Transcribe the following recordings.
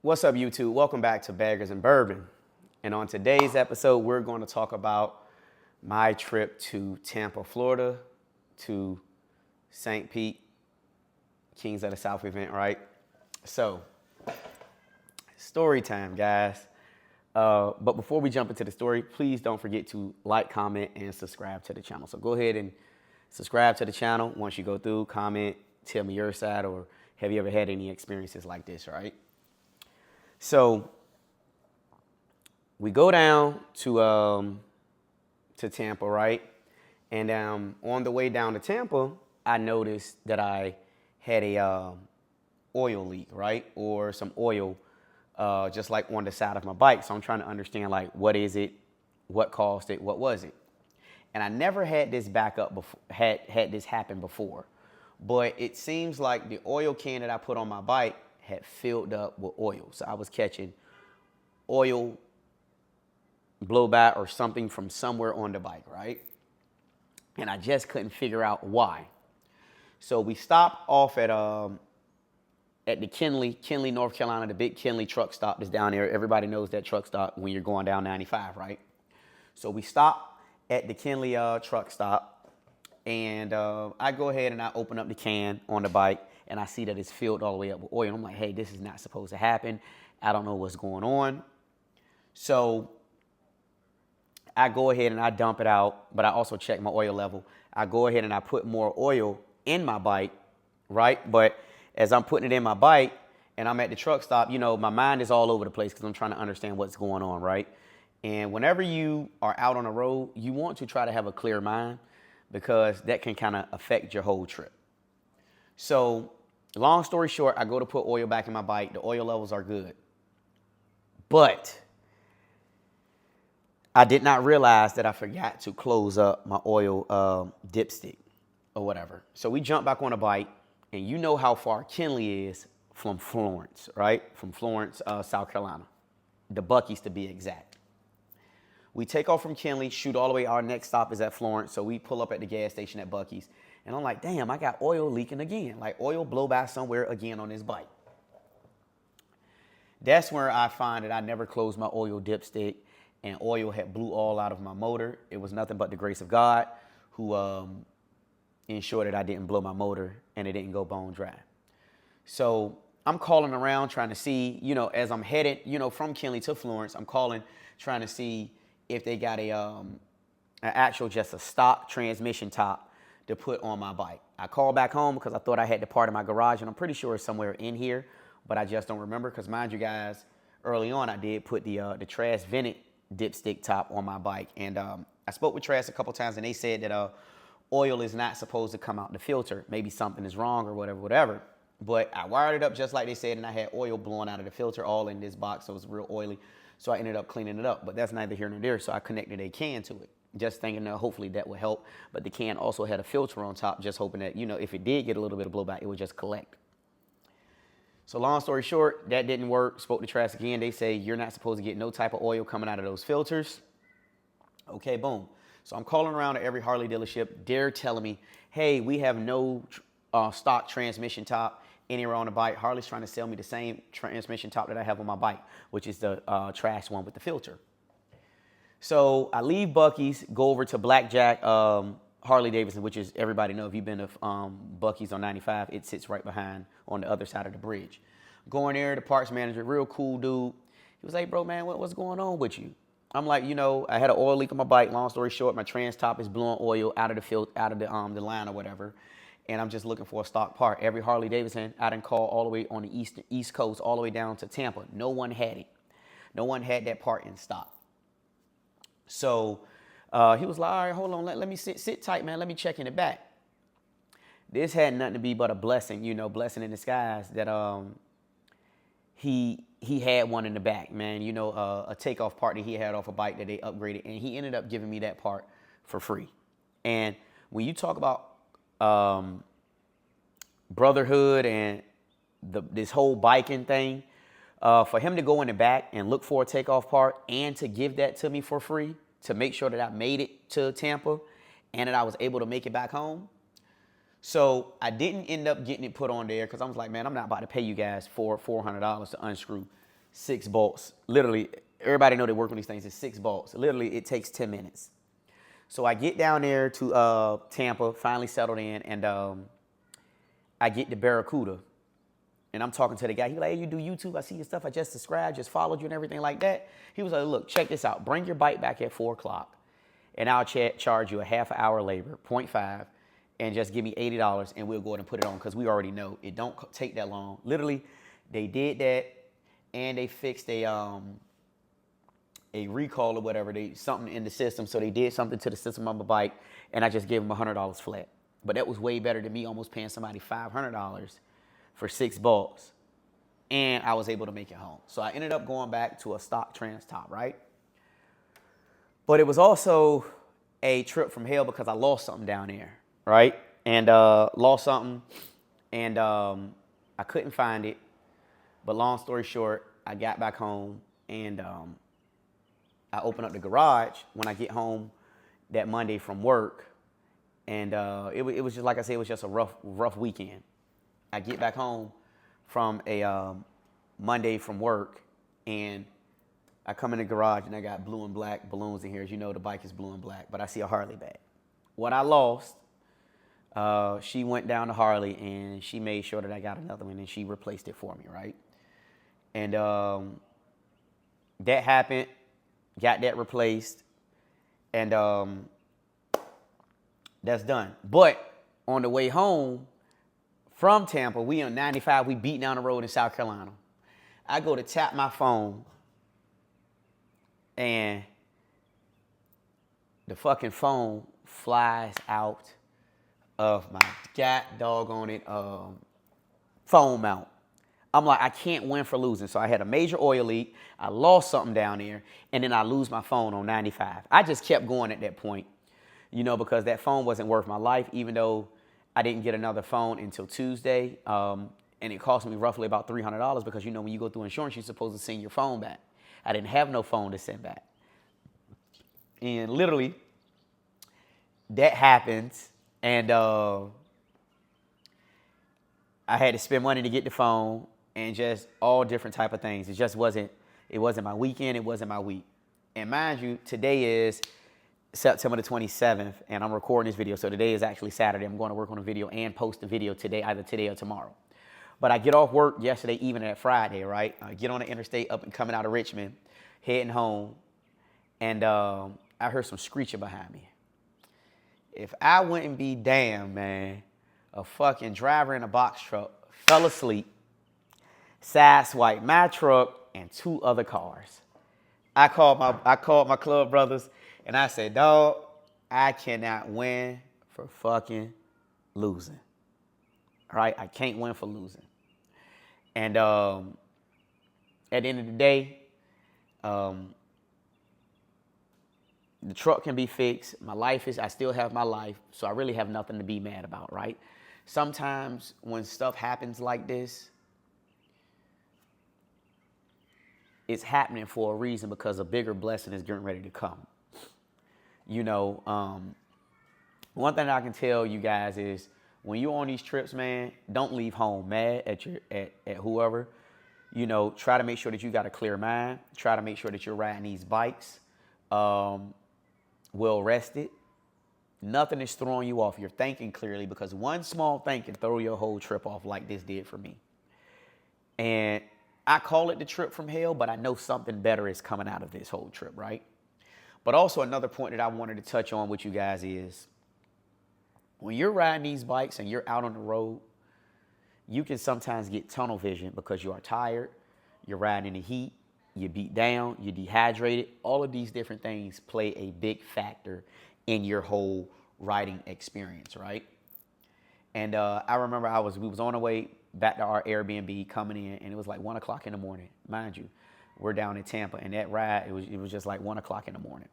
What's up, YouTube? Welcome back to Baggers and Bourbon. And on today's episode, we're going to talk about my trip to Tampa, Florida, to St. Pete, Kings of the South event, right? So, story time, guys. But before we jump into the story, please don't forget to like, comment, and subscribe to the channel. So go ahead and subscribe to the channel. Once you go through, comment, tell me your side, or have you ever had any experiences like this, right? So we go down to Tampa, right? And on the way down to Tampa, I noticed that I had a oil leak, right? Or some oil just like on the side of my bike. So I'm trying to understand, like, what is it? What caused it? What was it? And I never had this before, had this happen before. But it seems like the oil can that I put on my bike had filled up with oil. So I was catching oil blowback or something from somewhere on the bike, right? And I just couldn't figure out why. So we stopped off at the Kinley, North Carolina, the big Kinley truck stop that's down there. Everybody knows that truck stop when you're going down 95, right? So we stopped at the Kinley truck stop, and I go ahead and I open up the can on the bike, and I see that it's filled all the way up with oil. I'm like, hey, this is not supposed to happen. I don't know what's going on. So I go ahead and I dump it out, but I also check my oil level. I go ahead and I put more oil in my bike, right? But as I'm putting it in my bike and I'm at the truck stop, you know, my mind is all over the place because I'm trying to understand what's going on, right? And whenever you are out on the road, you want to try to have a clear mind because that can kind of affect your whole trip. So long story short, I go to put oil back in my bike. The oil levels are good. But I did not realize that I forgot to close up my oil dipstick or whatever. So we jump back on a bike, and you know how far Kinley is from Florence, right? From Florence, South Carolina. The Buc-ee's to be exact. We take off from Kinley, shoot all the way. Our next stop is at Florence. So we pull up at the gas station at Buc-ee's. And I'm like, damn, I got oil leaking again. Like oil blow by somewhere again on this bike. That's where I find that I never closed my oil dipstick, and oil had blew all out of my motor. It was nothing but the grace of God who ensured that I didn't blow my motor and it didn't go bone dry. So I'm calling around trying to see, you know, as I'm headed, you know, from Kinley to Florence, I'm calling trying to see if they got just a stock transmission top to put on my bike. I called back home because I thought I had the part in my garage, and I'm pretty sure it's somewhere in here, but I just don't remember because, mind you guys, early on I did put the trash vented dipstick top on my bike, and I spoke with Trash a couple times, and they said that oil is not supposed to come out the filter. Maybe something is wrong or whatever. But I wired it up just like they said, and I had oil blowing out of the filter all in this box, so it was real oily. So I ended up cleaning it up, but that's neither here nor there. So I connected a can to it, just thinking that hopefully that would help. But the can also had a filter on top, just hoping that, you know, if it did get a little bit of blowback, it would just collect. So long story short, that didn't work. Spoke to Trash again. They say you're not supposed to get no type of oil coming out of those filters. Okay, boom. So I'm calling around at every Harley dealership. They're telling me, hey, we have no stock transmission top anywhere on the bike. Harley's trying to sell me the same transmission top that I have on my bike, which is the Trash one with the filter. So I leave Buc-ee's, go over to Blackjack Harley Davidson, which is, everybody know, if you've been to Buc-ee's on 95, it sits right behind on the other side of the bridge. Going there, the parts manager, real cool dude. He was like, bro, man, what's going on with you? I'm like, you know, I had an oil leak on my bike. Long story short, my trans top is blowing oil out of the line or whatever. And I'm just looking for a stock part. Every Harley Davidson, I done call all the way on the East Coast, all the way down to Tampa. No one had it. No one had that part in stock. So he was like, all right, hold on, let me sit tight, man. Let me check in the back. This had nothing to be but a blessing, you know, blessing in disguise that he had one in the back, man. You know, a takeoff part that he had off a bike that they upgraded, and he ended up giving me that part for free. And when you talk about brotherhood and this whole biking thing, for him to go in the back and look for a takeoff part and to give that to me for free to make sure that I made it to Tampa and that I was able to make it back home. So I didn't end up getting it put on there because I was like, man, I'm not about to pay you guys $400 to unscrew 6 bolts. Literally, everybody know they work on these things. It's 6 bolts. Literally, it takes 10 minutes. So I get down there to Tampa, finally settled in, and I get the Barracuda. And I'm talking to the guy. He was like, hey, you do YouTube? I see your stuff. I just subscribed, just followed you and everything like that. He was like, look, check this out. Bring your bike back at 4 o'clock, and I'll charge you a half an hour labor, 0.5, and just give me $80, and we'll go ahead and put it on because we already know it don't take that long. Literally, they did that, and they fixed a recall or whatever, something in the system. So they did something to the system on the bike, and I just gave them $100 flat. But that was way better than me almost paying somebody $500 for 6 bolts, and I was able to make it home. So I ended up going back to a stock trans top, right? But it was also a trip from hell because I lost something down there, right? And lost something, and I couldn't find it. But long story short, I got back home, and I opened up the garage when I get home that Monday from work, and it was just, like I said, it was just a rough weekend. I get back home from a Monday from work, and I come in the garage, and I got blue and black balloons in here. As you know, the bike is blue and black, but I see a Harley bag. What I lost, she went down to Harley, and she made sure that I got another one, and she replaced it for me, right? And that happened, got that replaced, and that's done. But on the way home from Tampa, we on 95, we beat down the road in South Carolina. I go to tap my phone, and the fucking phone flies out of my doggone it phone mount. I'm like, I can't win for losing. So I had a major oil leak. I lost something down there, and then I lose my phone on 95. I just kept going at that point, because that phone wasn't worth my life, even though I didn't get another phone until Tuesday, and it cost me roughly about $300 because, when you go through insurance, you're supposed to send your phone back. I didn't have no phone to send back. And literally, that happens, and I had to spend money to get the phone and just all different type of things. It wasn't my weekend, it wasn't my week. And mind you, today is September the 27th, and I'm recording this video. So today is actually Saturday. I'm going to work on a video and post the video today, either today or tomorrow. But I get off work yesterday evening at Friday, right? I get on the interstate up and coming out of Richmond, heading home, and I heard some screeching behind me. If I wouldn't be damned, man, a fucking driver in a box truck fell asleep, sideswiped my truck and 2 other cars. I called my club brothers, and I said, dog, I cannot win for fucking losing. All right? I can't win for losing. And at the end of the day, the truck can be fixed. I still have my life, so I really have nothing to be mad about, right? Sometimes when stuff happens like this, it's happening for a reason because a bigger blessing is getting ready to come. One thing I can tell you guys is when you're on these trips, man, don't leave home mad at whoever. Try to make sure that you got a clear mind. Try to make sure that you're riding these bikes well rested. Nothing is throwing you off. You're thinking clearly, because one small thing can throw your whole trip off like this did for me. And I call it the trip from hell, but I know something better is coming out of this whole trip, right? But also another point that I wanted to touch on with you guys is when you're riding these bikes and you're out on the road, you can sometimes get tunnel vision because you are tired, you're riding in the heat, you're beat down, you're dehydrated. All of these different things play a big factor in your whole riding experience, right? And I remember we was on our way back to our Airbnb coming in, and it was like 1 o'clock in the morning. Mind you, we're down in Tampa, and that ride, it was just like 1 o'clock in the morning.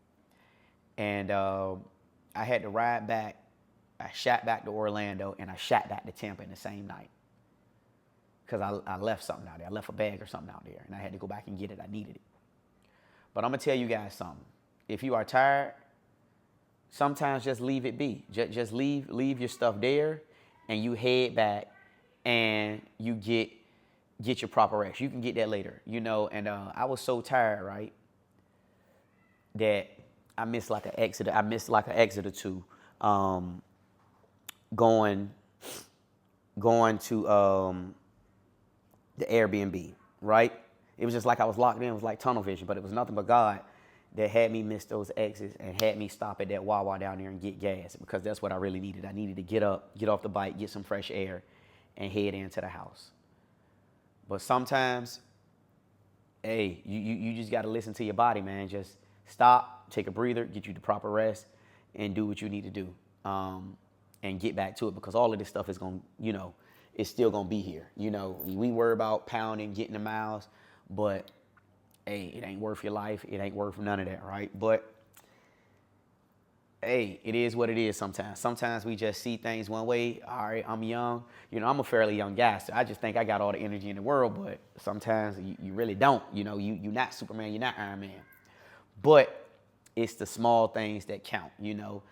And I had to ride back. I shot back to Orlando, and I shot back to Tampa in the same night because I left something out there. I left a bag or something out there, and I had to go back and get it. I needed it. But I'm going to tell you guys something. If you are tired, sometimes just leave it be. Just leave your stuff there, and you head back, and you get get your proper rest. You can get that later, you know. And I was so tired, right, that I missed like an exit. I missed like an exit or two, going to the Airbnb, right? It was just like I was locked in. It was like tunnel vision, but it was nothing but God that had me miss those exits and had me stop at that Wawa down there and get gas, because that's what I really needed. I needed to get up, get off the bike, get some fresh air, and head into the house. But sometimes, hey, you just got to listen to your body, man. Just stop, take a breather, get you the proper rest, and do what you need to do, and get back to it, because all of this stuff is going to, you know, it's still going to be here. You know, we worry about pounding, getting the miles, but hey, it ain't worth your life. It ain't worth none of that, right? But hey, it is what it is sometimes. Sometimes we just see things one way. All right, I'm young. You know, I'm a fairly young guy, so I just think I got all the energy in the world, but sometimes you really don't. You know, you're not Superman, you're not Iron Man. But it's the small things that count, you know.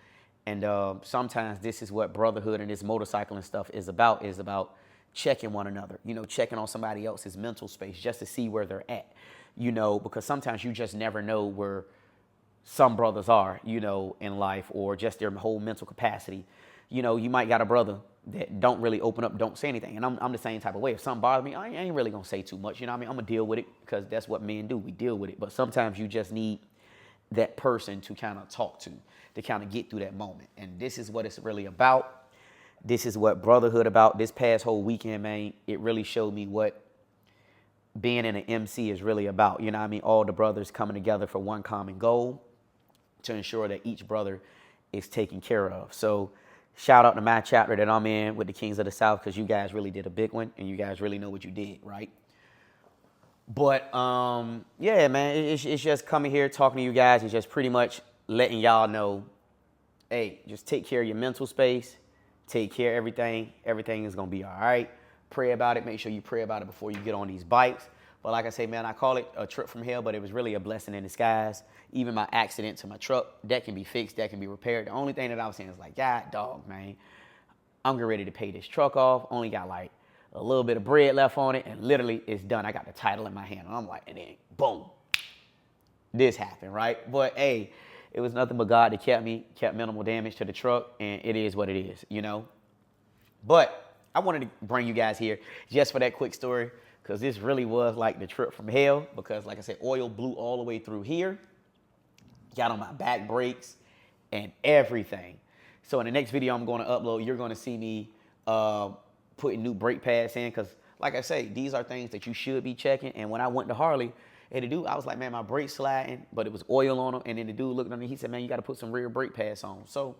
And sometimes this is what brotherhood and this motorcycling stuff is about checking one another, you know, checking on somebody else's mental space just to see where they're at, you know, because sometimes you just never know where some brothers are, you know, in life, or just their whole mental capacity. You know, you might got a brother that don't really open up, don't say anything. And I'm the same type of way. If something bothers me, I ain't really going to say too much. You know what I mean? I'm going to deal with it, because that's what men do. We deal with it. But sometimes you just need that person to kind of talk to kind of get through that moment. And this is what it's really about. This is what brotherhood about. This past whole weekend, man, it really showed me what being in an MC is really about. You know what I mean? All the brothers coming together for one common goal, to ensure that each brother is taken care of. So shout out to my chapter that I'm in with the Kings of the South, because you guys really did a big one, and you guys really know what you did, right? But yeah, man, it's just coming here talking to you guys and just pretty much letting y'all know, hey, just take care of your mental space, take care of everything. Everything is gonna be all right. Pray about it. Make sure you pray about it before you get on these bikes. But like I say, man, I call it a trip from hell, but it was really a blessing in disguise. Even my accident to my truck, that can be fixed, that can be repaired. The only thing that I was saying is like, God, dog, man, I'm getting ready to pay this truck off. Only got like a little bit of bread left on it, and literally it's done. I got the title in my hand, and I'm like, and then boom, this happened, right? But hey, it was nothing but God that kept minimal damage to the truck, and it is what it is, you know? But I wanted to bring you guys here just for that quick story, because this really was like the trip from hell, because like I said, oil blew all the way through here, got on my back brakes and everything. So in the next video I'm going to upload, you're going to see me putting new brake pads in, because like I say, these are things that you should be checking. And when I went to Harley, and the dude, I was like, man, my brakes sliding, but it was oil on them. And then the dude looked at me, he said, man, you got to put some rear brake pads on. So,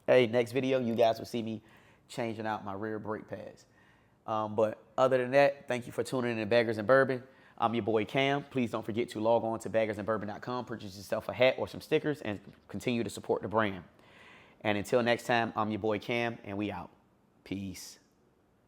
hey, next video, you guys will see me changing out my rear brake pads. But other than that, thank you for tuning in to Baggers and Bourbon. I'm your boy Cam. Please don't forget to log on to baggersandbourbon.com, purchase yourself a hat or some stickers, and continue to support the brand. And until next time, I'm your boy Cam, and we out. Peace.